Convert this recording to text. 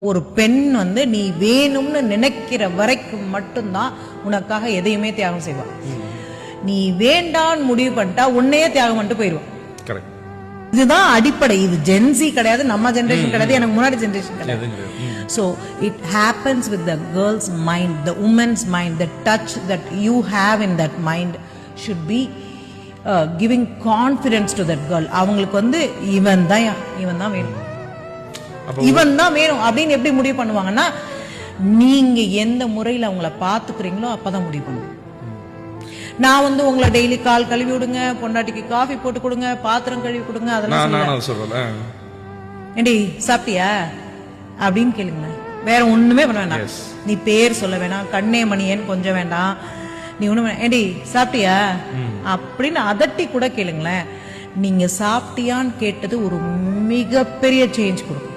ஒரு பெண் வந்து நீ வேணும்னு நினைக்கிற வரைக்கும் மட்டும்தான் உனக்காக எதையுமே தியாகம் செய்வான். நீ வேண்டான்னு முடிவு பண்ணிட்டா உன்னையே தியாகம் பண்ணிட்டு போயிடுவான். இதுதான் அடிப்படை. இது ஜென்சி கிடையாது, நம்ம ஜெனரேஷன் கிடையாது, எனக்கு முன்னாடி ஜெனரேஷன் கிடையாது. So it happens with the girl's mind, the woman's mind. The touch that you have in that mind should be giving confidence to that girl. அவங்களுக்கு வந்து இவன் தான் வேணும், இவன் தான் வேணும் அப்படின்னு எப்படி முடிவு பண்ணுவாங்கன்னா, நீங்க எந்த முறையில் அவங்கள பாத்துக்கிறீங்களோ அப்பதான் முடிவு பண்ணுவோம். நான் வந்து உங்களை டெய்லி கால் கழுவி விடுங்க, பொண்டாட்டிக்கு காஃபி போட்டு கொடுங்க, பாத்திரம் கழுவி கொடுங்க, அதெல்லாம் சொல்றேன். ஏண்டி சாப்பிட்டியா அப்படின்னு கேளுங்க. வேற ஒண்ணுமே பண்ண வேண்டாம். நீ பேர் சொல்ல வேணாம், கண்ணே மணியேன்னு கொஞ்சம் வேண்டாம், நீ ஒண்ணு ஏண்டி சாப்பிட்டியா அப்படின்னு அதட்டி கூட கேளுங்களேன். நீங்க சாப்பிட்டியான்னு கேட்டது ஒரு மிகப்பெரிய சேஞ்ச் கொடுக்கும்.